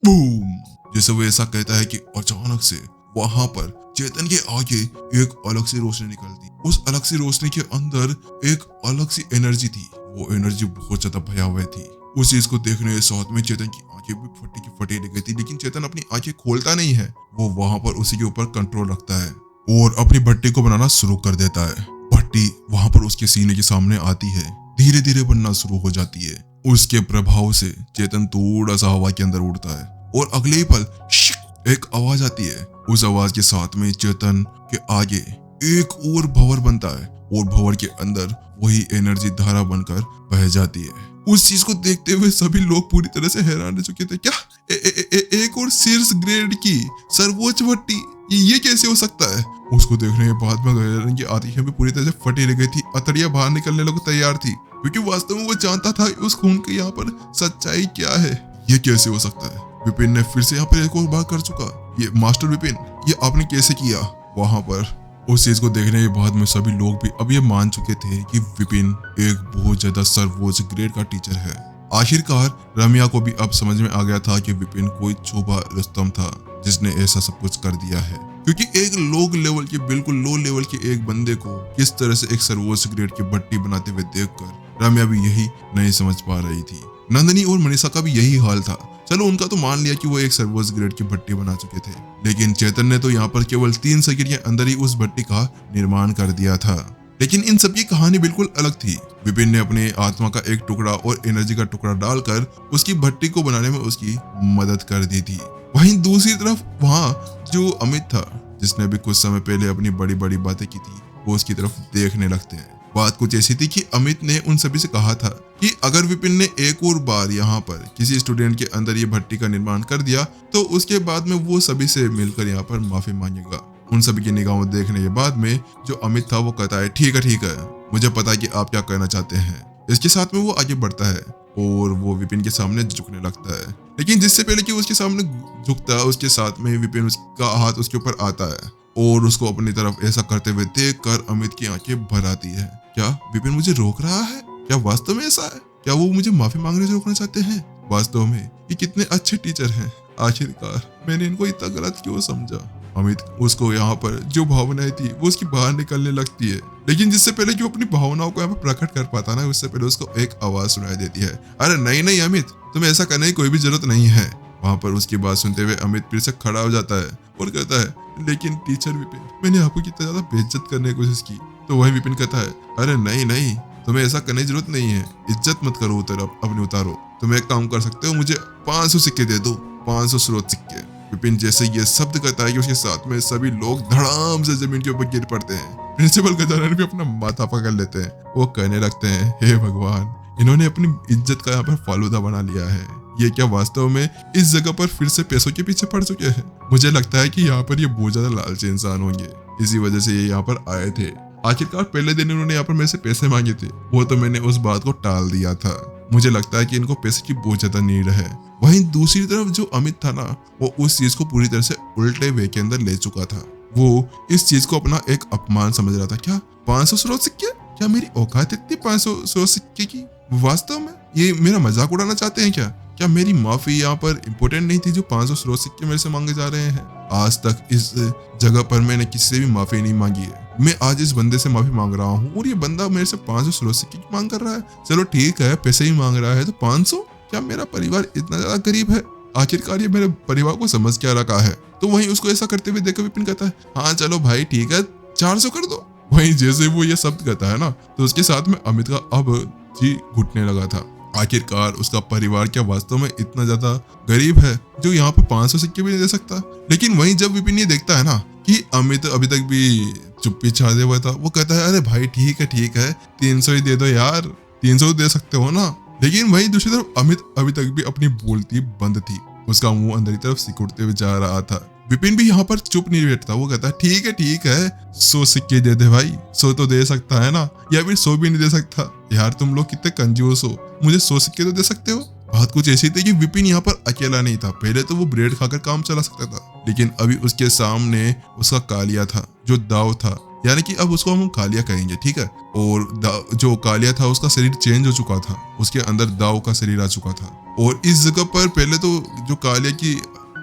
Boom. जैसे वो ऐसा कहता है कि अचानक से वहां पर चेतन के आगे एक अलग सी रोशनी निकलती। उस अलग सी रोशनी के अंदर एक अलग सी एनर्जी थी। वो एनर्जी बहुत ज्यादा भयावह थी। उस चीज को देखने के साथ में चेतन की आंखें भी फटी की फटी रह गई थी, लेकिन चेतन अपनी आंखें खोलता नहीं है। वो वहां पर उसी के ऊपर कंट्रोल रखता है और अपनी भट्टी को बनाना शुरू कर देता है। भट्टी वहां पर उसके सीने के सामने आती है, धीरे धीरे बनना शुरू हो जाती है। उसके प्रभाव से चेतन थोड़ा सा हवा के अंदर उड़ता है और अगले ही पल एक आवाज आती है। उस आवाज के साथ में चेतन के आगे एक और भंवर बनता है और भंवर के अंदर वही एनर्जी धारा बनकर बह जाती है। उस चीज को देखते हुए सभी लोग पूरी तरह से हैरान रह चुके थे। क्या एक और शीर्ष ग्रेड की सर्वोच्च भट्टी, ये कैसे हो सकता है? उसको देखने के बाद में गैरन की आंखें भी पूरी तरह से फटी रह गई थी। अतड़ियां बाहर निकलने को तैयार थी, क्योंकि वास्तव में वो जानता था उस खून के यहाँ पर सच्चाई क्या है। ये कैसे हो सकता है? विपिन ने फिर से यहाँ पर एक और बार कर चुका। ये मास्टर विपिन, ये आपने कैसे किया? वहां पर उस चीज को देखने के बाद में सभी लोग भी अब ये मान चुके थे कि विपिन एक बहुत ज्यादा सर्वोच्च ग्रेड का टीचर है। आखिरकार रम्या को भी अब समझ में आ गया था कि विपिन कोई छोबा रुस्तम था जिसने ऐसा सब कुछ कर दिया है, क्योंकि एक लो लेवल के बिल्कुल लो लेवल के एक बंदे को किस तरह से एक सर्वोच्च ग्रेड की भट्टी बनाते हुए देखकर रम्या भी यही नहीं समझ पा रही थी। नंदनी और मनीषा का भी यही हाल था। चलो उनका तो मान लिया कि वो एक सर्वोच्च ग्रेड की भट्टी बना चुके थे, लेकिन चेतन ने तो यहाँ पर केवल 3 सेकंड के अंदर ही उस भट्टी का निर्माण कर दिया था। लेकिन इन सब की कहानी बिल्कुल अलग थी। विपिन ने अपने आत्मा का एक टुकड़ा और एनर्जी का टुकड़ा डालकर उसकी भट्टी को बनाने में उसकी मदद कर दी थी। वहीं दूसरी तरफ वहाँ जो अमित था, जिसने भी कुछ समय पहले अपनी बड़ी बड़ी बातें की थी, वो उसकी तरफ देखने लगते हैं। बात कुछ ऐसी थी कि अमित ने उन सभी से कहा था कि अगर विपिन ने एक और बार यहाँ पर किसी स्टूडेंट के अंदर ये भट्टी का निर्माण कर दिया तो उसके बाद में वो सभी से मिलकर यहाँ पर माफी मांगेगा। उन सभी की निगाहों देखने के बाद में जो अमित था वो कहता है, ठीक है, मुझे पता है कि आप क्या कहना चाहते हैं। इसके साथ में वो आगे बढ़ता है और वो विपिन के सामने झुकने लगता है, लेकिन जिससे पहले कि उसके सामने झुकता है उसके साथ में विपिन उसका हाथ उसके ऊपर आता है और उसको अपनी तरफ ऐसा करते हुए देखकर अमित की आंखें भर आती है। क्या विपिन मुझे रोक रहा है? क्या वास्तव में ऐसा है? क्या वो मुझे माफी मांगने से रोकना चाहते हैं? वास्तव में ये कितने अच्छे टीचर हैं। आखिरकार मैंने इनको इतना गलत क्यों समझा? अमित उसको यहाँ पर जो भावनाएं थी वो उसकी बाहर निकलने लगती है, लेकिन जिससे पहले कि वो अपनी भावनाओं को यहाँ पर प्रकट कर पाता ना, उससे पहले उसको एक आवाज सुनाई देती है, अरे नहीं अमित, तुम्हें ऐसा करने की कोई भी जरूरत नहीं है। वहां पर उसकी बात सुनते हुए अमित फिर से खड़ा हो जाता है और कहता है, लेकिन टीचर विपिन, मैंने आपको कितना ज्यादा बेइज्जत करने की कोशिश की। तो वही विपिन कहता है, अरे नहीं, तुम्हें ऐसा करने की जरूरत नहीं है, इज्जत मत करो अपनी उतारो। तुम एक काम कर सकते हो, मुझे 500 सिक्के दे दो, 500 स्रोत सिक्के। विपिन जैसे ये शब्द कहता है कि उसके साथ में सभी लोग धड़ाम से जमीन के ऊपर गिर पड़ते हैं। प्रिंसिपल गजानन भी अपना माथा पकड़ लेते हैं। वो कहने लगते हैं, हे भगवान, इन्होंने अपनी इज्जत का यहाँ पर फालूदा बना लिया है। ये क्या वास्तव में इस जगह पर फिर से पैसों के पीछे पड़ चुके हैं? मुझे लगता है कि यहाँ पर ये बहुत ज्यादा लालची इंसान होंगे, इसी वजह से ये यहाँ पर आए थे। आखिरकार पहले दिन इन्होंने यहाँ पर मेरे से पैसे मांगे थे, वो तो मैंने उस बात को टाल दिया था। मुझे लगता है कि इनको पैसे की बहुत ज्यादा नीड है। वहीं दूसरी तरफ जो अमित था ना, वो उस चीज को पूरी तरह से उल्टे वे के अंदर ले चुका था। वो इस चीज को अपना एक अपमान समझ रहा था। क्या 500 स्रोत सिक्के? क्या मेरी औकात इतनी 500 स्रोत सिक्के की? वास्तव में ये मेरा मजाक उड़ाना चाहते हैं क्या? क्या मेरी माफी यहाँ पर इम्पोर्टेंट नहीं थी जो 500 स्रोत सिक्के मेरे से मांगे जा रहे हैं? आज तक इस जगह पर मैंने किसी से भी माफी नहीं मांगी है। मैं आज इस बंदे से माफी मांग रहा हूँ और ये बंदा मेरे से 500 स्रोत सिक्के की मांग कर रहा है। चलो ठीक है, पैसे ही मांग रहा है तो 500? क्या मेरा परिवार इतना ज्यादा गरीब है? आखिरकार ये मेरे परिवार को समझ क्या रखा है? तो वहीं उसको ऐसा करते हुए देखकर विपिन कहता है, हाँ चलो भाई ठीक है, 400 कर दो। वहीं जैसे वो ये शब्द कहता है ना, तो उसके साथ में अमित का अब जी घुटने लगा था। आखिरकार उसका परिवार क्या वास्तव में इतना ज्यादा गरीब है जो यहाँ पर 500 सिक्के भी नहीं दे सकता? लेकिन वहीं जब विपिन ये देखता है ना कि अमित अभी तक भी चुप्पी छाड़े हुआ था, वो कहता है, अरे भाई ठीक है, 300 ही दे दो यार, 300 दे सकते हो ना। लेकिन वहीं दूसरी तरफ अमित अभी तक भी अपनी बोलती बंद थी, उसका मुंह अंदर की तरफ सिकुड़ते हुए जा रहा था। विपिन भी यहाँ पर चुप नहीं बैठता, वो कहता है, ठीक है, 100 सिक्के दे दे भाई, 100 तो दे सकता है ना, या फिर 100 भी नहीं दे सकता? यार तुम लोग कितने कंजूस हो, मुझे 100 सिक्के तो दे सकते हो। बात कुछ ऐसी थी कि विपिन यहाँ पर अकेला नहीं था। पहले तो वो ब्रेड खाकर काम चला सकता था, लेकिन अभी उसके सामने उसका कालिया था, जो दाव था यानी कि अब उसको हम कालिया कहेंगे, ठीक है। और जो कालिया था उसका शरीर चेंज हो चुका था, उसके अंदर दाव का शरीर आ चुका था। और इस जगह पर पहले तो जो कालिया की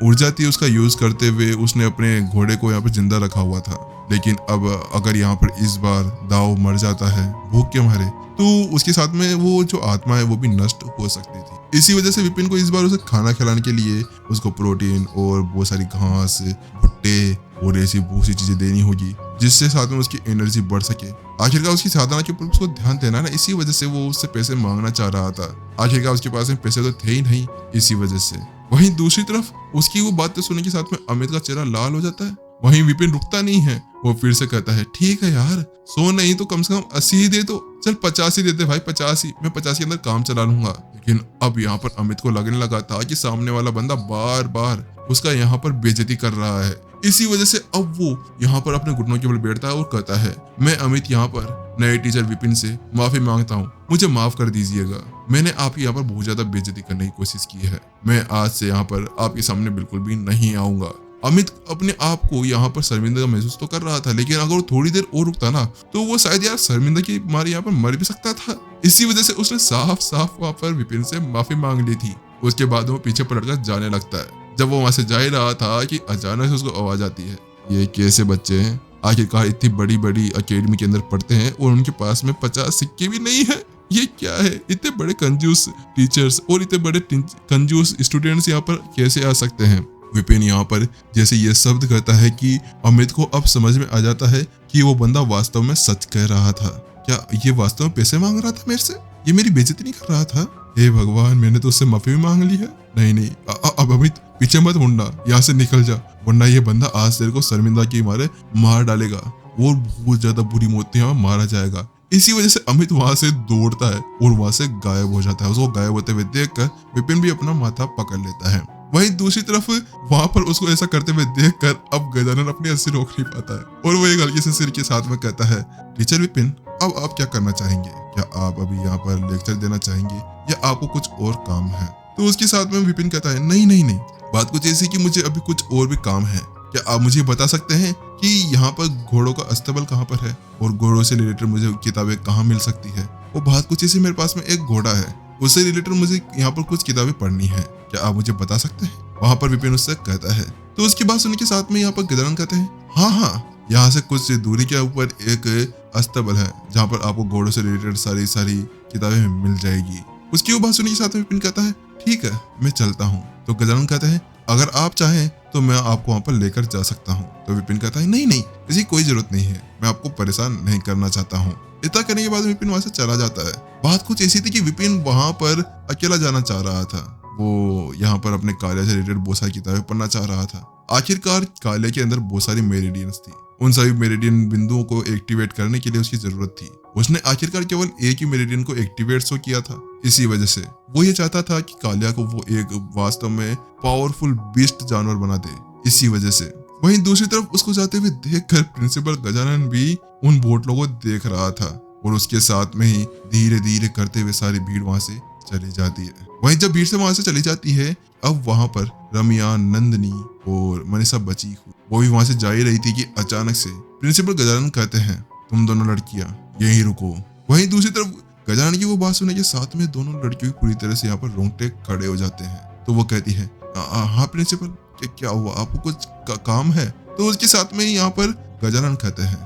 ऊर्जा थी उसका यूज करते हुए उसने अपने घोड़े को यहाँ पर जिंदा रखा हुआ था। लेकिन अब अगर यहाँ पर इस बार दाव मर जाता है भूख के मारे, तो उसके साथ में वो जो आत्मा है वो भी नष्ट हो सकती थी। इसी वजह से विपिन को इस बार उसे खाना खिलाने के लिए उसको प्रोटीन और बहुत सारी घास, भुट्टे और ऐसी बहुत सी चीजें देनी होगी, जिससे साथ में उसकी एनर्जी बढ़ सके। आखिरकार उसकी साधना के ऊपर उसको ध्यान देना ना, इसी वजह से वो उससे पैसे मांगना चाह रहा था। आखिरकार उसके पास में पैसे तो थे ही नहीं, इसी वजह से। वहीं दूसरी तरफ उसकी वो बातें सुनने के साथ में अमित का चेहरा लाल हो जाता है। वहीं विपिन रुकता नहीं है, वो फिर से कहता है ठीक है यार, 100 नहीं तो कम से कम 80 ही दे दो, चल 50 ही देते भाई, 50 ही, मैं 50 के अंदर काम चला लूंगा। लेकिन अब यहाँ पर अमित को लगने लगा था कि सामने वाला बंदा बार बार उसका यहाँ पर बेइज्जती कर रहा है। इसी वजह से अब वो यहाँ पर अपने घुटनों के बल बैठता है और कहता है, मैं अमित यहाँ पर नए टीचर विपिन से माफी मांगता हूँ, मुझे माफ कर दीजिएगा। मैंने आपकी यहाँ पर बहुत ज्यादा बेइज्जती करने की कोशिश की है। मैं आज से यहाँ पर आपके सामने बिल्कुल भी नहीं आऊंगा। अमित अपने आप को यहाँ पर शर्मिंदा महसूस तो कर रहा था, लेकिन अगर वो थोड़ी देर और रुकता ना तो वो शायद यार शर्मिंदा की मारे यहाँ पर मर भी सकता था। इसी वजह से उसने साफ साफ वहाँ पर विपिन से माफी मांग ली थी। उसके बाद वो पीछे पलटकर जाने लगता है। जब वो वहां से जा ही रहा था कि अचानक से उसको आवाज आती है, ये कैसे बच्चे हैं, आखिरकार इतनी बड़ी बड़ी अकेडमी के अंदर पढ़ते हैं और उनके पास में 50 सिक्के भी नहीं है, ये क्या है? इतने बड़े कंजूस टीचर्स और इतने बड़े कंजूस स्टूडेंट्स यहाँ पर कैसे आ सकते हैं? विपिन यहाँ पर जैसे ये शब्द कहता है कि अमित को अब समझ में आ जाता है कि वो बंदा वास्तव में सच कह रहा था। क्या ये वास्तव में पैसे मांग रहा था मेरे से? ये मेरी बेइज्जती नहीं कर रहा था? हे भगवान, मैंने तो उससे माफी भी मांग ली है। नहीं, अब अमित पीछे मत मुड़ना, यहाँ से निकल जा, वरना ये बंदा आज तेरे को शर्मिंदा के मारे मार डालेगा और बहुत ज्यादा बुरी मौत यहाँ मारा जाएगा। इसी वजह से अमित वहां से दौड़ता है और वहां से गायब हो जाता है। उसको गायब होते हुए देखकर विपिन भी अपना माथा पकड़ लेता है। वहीं दूसरी तरफ वहां पर उसको ऐसा करते हुए देखकर अब गजानन अपनी हंसी रोक नहीं पाता है और वो एक हल्के से सिर के साथ में कहता है, टीचर विपिन, अब आप क्या करना चाहेंगे? क्या आप अभी यहाँ पर लेक्चर देना चाहेंगे या आपको कुछ और काम है? तो उसके साथ में विपिन कहता है, नहीं, बात कुछ ऐसी कि मुझे अभी कुछ और भी काम है। क्या आप मुझे बता सकते हैं कि यहाँ पर घोड़ों का अस्तबल कहाँ पर है और घोड़ों से रिलेटेड मुझे किताबें कहाँ मिल सकती है? वो बात कुछ ऐसी, मेरे पास में एक घोड़ा है, उससे रिलेटेड मुझे यहाँ पर कुछ किताबें पढ़नी है, क्या आप मुझे बता सकते हैं? वहां पर विपिन उससे कहता है। तो उसकी बात सुनने के साथ में यहाँ पर गजानन कहते हैं, हाँ, यहाँ से कुछ दूरी के ऊपर एक अस्तबल है जहाँ पर आपको घोड़ों से रिलेटेड सारी किताबें मिल जाएगी। उसकी वो बात सुनने के साथ में विपिन कहता है, ठीक है, मैं चलता हूँ। तो गजानन कहते हैं, अगर आप चाहें तो मैं आपको वहां पर लेकर जा सकता हूँ। तो विपिन कहता है, नहीं, इसकी कोई जरूरत नहीं है, मैं आपको परेशान नहीं करना चाहता हूँ। इतना करने के बाद विपिन वहां से चला जाता है। बात कुछ ऐसी थी कि विपिन वहां पर अकेला जाना चाह रहा था। वो यहाँ पर अपने कार्य से रिलेटेड बहुत सारी किताबें पढ़ना चाह रहा था। आखिरकार कार्य के अंदर बहुत सारी मेरिडियंस थी, उन सभी मेरिडियन बिंदुओं को एक्टिवेट करने के लिए उसकी जरूरत थी। उसने आखिरकार केवल एक ही मेरिडियन को एक्टिवेट तो किया था। इसी वजह से वो ये चाहता था कि कालिया को वो एक वास्तव में पावरफुल बीस्ट जानवर बना दे। इसी वजह से वहीं दूसरी तरफ उसको जाते हुए देखकर प्रिंसिपल गजानन भी उन बोतलों को देख रहा था और उसके साथ में ही धीरे धीरे करते हुए सारी भीड़ वहां से चली जाती है। वहीं जब भीड़ से वहां से चली जाती है, अब वहां पर रम्या, नंदनी और मनीषा बची हुई वो भी वहां से जा ही रही थी कि अचानक से प्रिंसिपल गजानन कहते हैं, तुम दोनों लड़कियां यहीं रुको। वहीं दूसरी तरफ गजानन की वो बात सुनने के साथ में दोनों लड़कियों पूरी तरह से यहाँ पर रोंगटे खड़े हो जाते हैं। तो वो कहती है, हाँ प्रिंसिपल, क्या हुआ, आपको कुछ काम है? तो उसके साथ में यहाँ पर गजानन कहते हैं,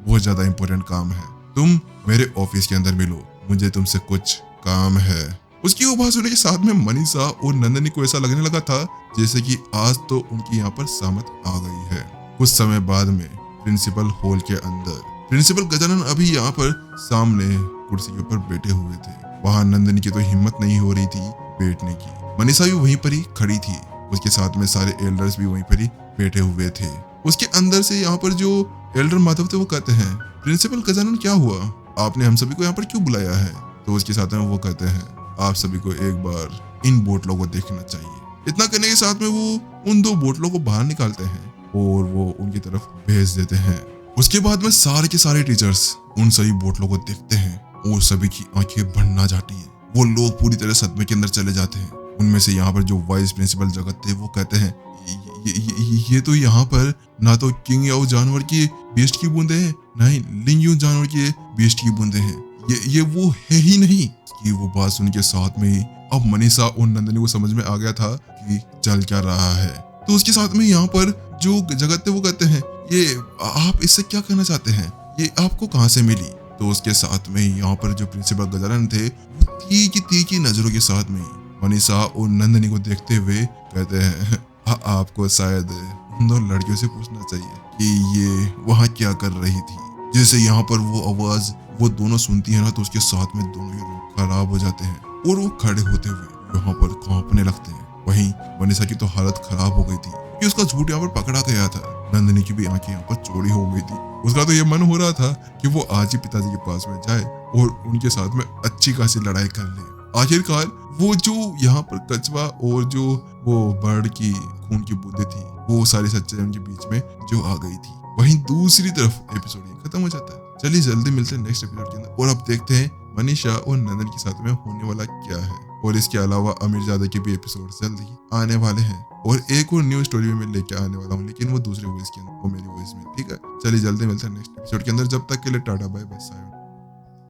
बहुत ज्यादा इंपॉर्टेंट काम है, तुम मेरे ऑफिस के अंदर मिलो, मुझे तुमसे कुछ काम है। उसकी वो बात सुनने के साथ में मनीषा और नंदनी को ऐसा लगने लगा था जैसे कि आज तो उनकी यहाँ पर सामत आ गई है। कुछ समय बाद में प्रिंसिपल हॉल के अंदर प्रिंसिपल गजानन अभी यहाँ पर सामने कुर्सी के ऊपर बैठे हुए थे। वहां नंदनी की तो हिम्मत नहीं हो रही थी बैठने की। मनीषा भी वहीं पर ही खड़ी थी, उसके साथ में सारे एल्डर्स भी वहीं पर ही बैठे हुए थे। उसके अंदर से यहाँ पर जो एल्डर माधव थे वो कहते हैं, प्रिंसिपल गजानन क्या हुआ, आपने हम सभी को यहाँ पर क्यों बुलाया है? तो उसके साथ में वो कहते हैं, आप सभी को एक बार इन बोतलों को देखना चाहिए। इतना करने के साथ में वो उन 2 बोतलों को बाहर निकालते हैं और वो उनकी तरफ भेज देते हैं। उसके बाद में सारे के सारे टीचर्स उन सभी बोतलों को देखते हैं और सभी की आंखें भर आ जाती हैं। वो लोग पूरी तरह सदमे के अंदर चले जाते हैं। उनमें से यहाँ पर जो वाइस प्रिंसिपल जगत थे वो कहते हैं, ये तो यहाँ पर ना तो किंग याओ जानवर की बीस्ट की बूंदे हैं, ना ही लिंग यू जानवर की बीस्ट की बूंदे हैं। ये वो है ही नहीं। कि वो बात सुन के साथ में ही अब मनीषा और नंदनी को समझ में आ गया था कि चल क्या रहा है। तो उसके साथ में यहाँ पर जो जगत है वो कहते हैं, ये आप इससे क्या कहना चाहते हैं, ये आपको कहाँ से मिली। तो उसके साथ में यहाँ पर जो प्रिंसिपल गजानन थे वो तीखी तीखी नजरों के साथ में मनीषा और नंदनी को देखते हुए कहते हैं, आपको शायद उन दोनों लड़कियों से पूछना चाहिए कि ये वहाँ क्या कर रही थी। जैसे यहाँ पर वो आवाज वो दोनों सुनती है ना, तो उसके साथ में दोनों ही खराब हो जाते हैं और वो खड़े होते हुए यहाँ पर कांपने लगते हैं। वहीं मनीषा की तो हालत खराब हो गई थी कि उसका झूठ यहाँ पर पकड़ा गया था। नंदनी की भी आंखें यहाँ पर चौड़ी हो गई थी। उसका तो ये मन हो रहा था कि वो आज ही पिताजी के पास में जाए और उनके साथ में अच्छी खासी लड़ाई कर ले। आखिरकार वो जो यहाँ पर कछुआ और जो वो बर्ड की खून की बूंदें थी, वो सारी सच्चाई उनके बीच में जो आ गई थी। वहीं दूसरी तरफ एपिसोड ये खत्म हो जाता है। चलिए जल्दी मिलते हैं नेक्स्ट एपिसोड के अंदर और अब देखते हैं मनीषा और नंदन के साथ में होने वाला क्या है। और इसके अलावा अमीरजादा के भी एपिसोड जल्द ही आने वाले हैं और एक और न्यू स्टोरी में मैं लेके आने वाला हूँ, लेकिन वो दूसरे वॉइस के अंदर, वो मेरी वॉइस में। ठीक है, चलिए जल्दी मिलते हैं नेक्स्ट एपिसोड के अंदर। जब तक के लिए टाटा बाय बाय।